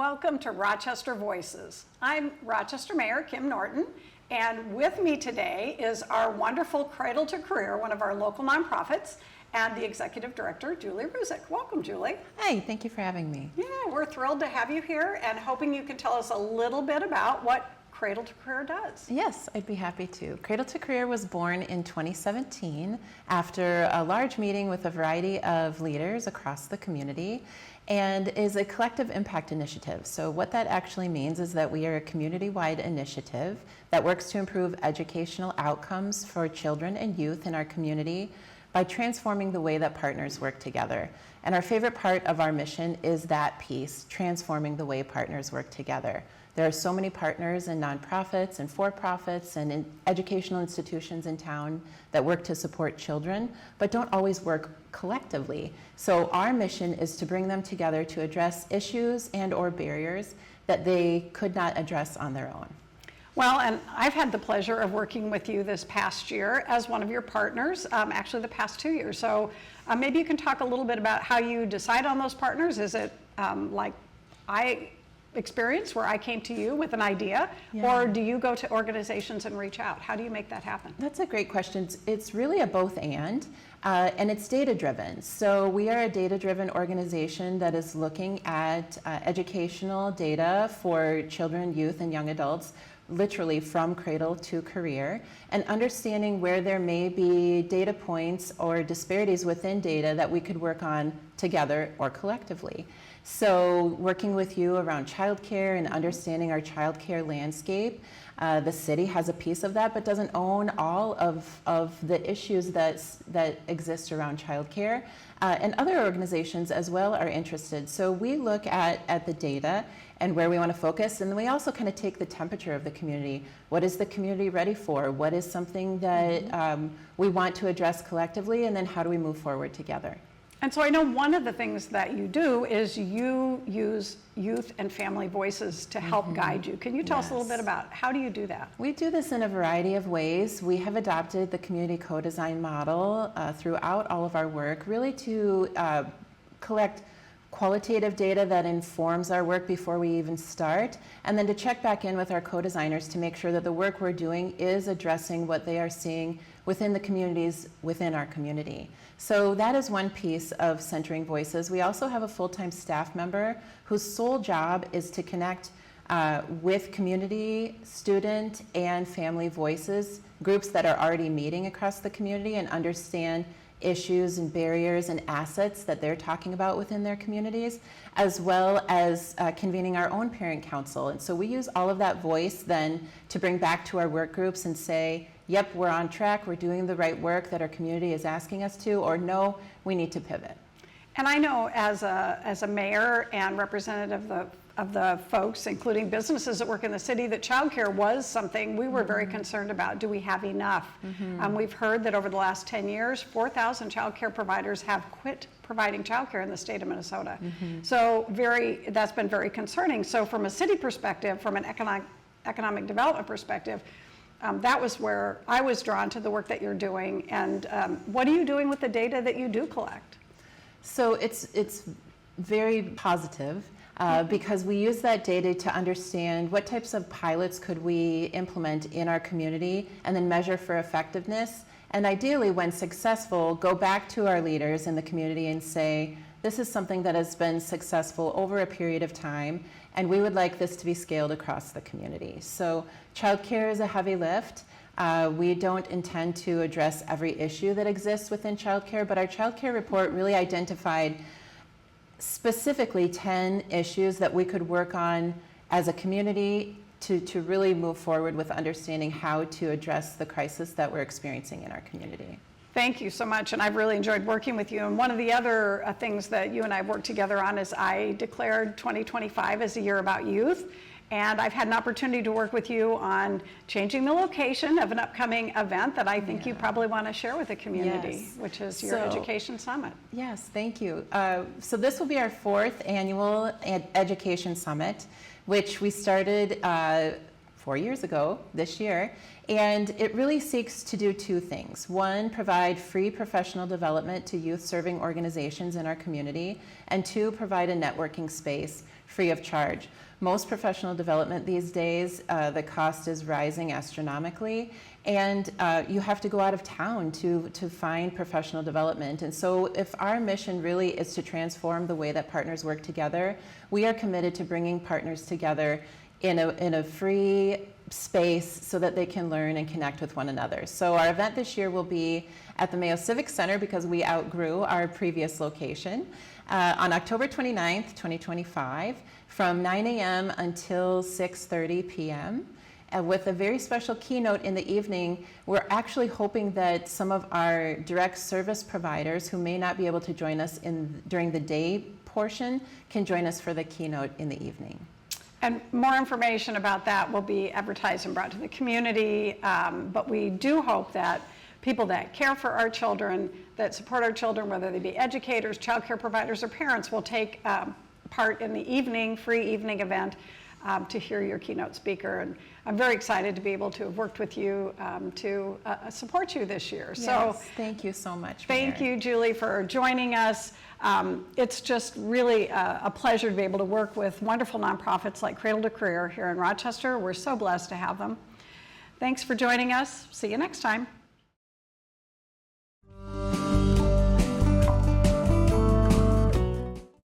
welcome to Rochester Voices. I'm Rochester Mayor Kim Norton, and with me today is our wonderful Cradle to Career, one of our local nonprofits, and the Executive Director, Julie Ruzek. Welcome, Julie. Hi, thank you for having me. Yeah, we're thrilled to have you here and hoping you can tell us a little bit about what Cradle to Career does. Yes, I'd be happy to. Cradle to Career was born in 2017 after a large meeting with a variety of leaders across the community, and is a collective impact initiative. So what that actually means is that we are a community-wide initiative that works to improve educational outcomes for children and youth in our community by transforming the way that partners work together. And our favorite part of our mission is that piece, transforming the way partners work together. There are so many partners in nonprofits and for-profits and in educational institutions in town that work to support children, but don't always work collectively. So our mission is to bring them together to address issues and or barriers that they could not address on their own. Well, and I've had the pleasure of working with you this past year as one of your partners, actually the past 2 years. So maybe you can talk a little bit about how you decide on those partners. Is it like I experience where I came to you with an idea, or do you go to organizations and reach out? How do you make that happen? That's a great question. It's really a both and it's data driven. So we are a data driven organization that is looking at educational data for children, youth, and young adults, literally from cradle to career, and understanding where there may be data points or disparities within data that we could work on together or collectively. So working with you around childcare and understanding our childcare landscape, the city has a piece of that, but doesn't own all of the issues that exist around childcare. And other organizations as well are interested. So we look at the data and where we want to focus, and then we also kind of take the temperature of the community. What is the community ready for? What is something that we want to address collectively, and then how do we move forward together? And so I know one of the things that you do is you use youth and family voices to help guide you. Can you tell us a little bit about how do you do that? We do this in a variety of ways. We have adopted the community co-design model throughout all of our work, really to collect qualitative data that informs our work before we even start, and then to check back in with our co-designers to make sure that the work we're doing is addressing what they are seeing within the communities within our community. So that is one piece of centering voices. We also have a full-time staff member whose sole job is to connect with community, student, and family voices, groups that are already meeting across the community, and understand issues and barriers and assets that they're talking about within their communities, as well as convening our own parent council. And so we use all of that voice then to bring back to our work groups and say, yep, we're on track, we're doing the right work that our community is asking us to, or no, we need to pivot. And I know as a mayor and representative of the folks, including businesses that work in the city, that childcare was something we were very concerned about. Do we have enough? We've heard that over the last 10 years, 4,000 childcare providers have quit providing childcare in the state of Minnesota. So that's been very concerning. So from a city perspective, from an economic development perspective, that was where I was drawn to the work that you're doing. And what are you doing with the data that you do collect? So it's very positive. Because we use that data to understand what types of pilots could we implement in our community and then measure for effectiveness. And ideally, when successful, go back to our leaders in the community and say, this is something that has been successful over a period of time, and we would like this to be scaled across the community. So childcare is a heavy lift. We don't intend to address every issue that exists within childcare, but our childcare report really identified specifically 10 issues that we could work on as a community to really move forward with understanding how to address the crisis that we're experiencing in our community. Thank you so much, and I've really enjoyed working with you. And one of the other things that you and I have worked together on is I declared 2025 as a year about youth. And I've had an opportunity to work with you on changing the location of an upcoming event that I think you probably want to share with the community, which is your Education Summit. Yes, thank you. So this will be our 4th annual Education Summit, which we started 4 years ago this year. And it really seeks to do two things. One, provide free professional development to youth-serving organizations in our community, and two, provide a networking space free of charge. Most professional development these days, the cost is rising astronomically, and you have to go out of town to find professional development. And so if our mission really is to transform the way that partners work together, we are committed to bringing partners together in a free space so that they can learn and connect with one another. So our event this year will be at the Mayo Civic Center because we outgrew our previous location on October 29th, 2025 from 9 a.m. until 6:30 p.m. With a very special keynote in the evening. We're actually hoping that some of our direct service providers who may not be able to join us during the day portion can join us for the keynote in the evening. And more information about that will be advertised and brought to the community, but we do hope that people that care for our children, that support our children, whether they be educators, child care providers, or parents, will take part in the free evening event to hear your keynote speaker. And I'm very excited to be able to have worked with you to support you this year. Yes, so thank you so much. Thank you, Julie, for joining us. It's just really a pleasure to be able to work with wonderful nonprofits like Cradle to Career here in Rochester. We're so blessed to have them. Thanks for joining us. See you next time.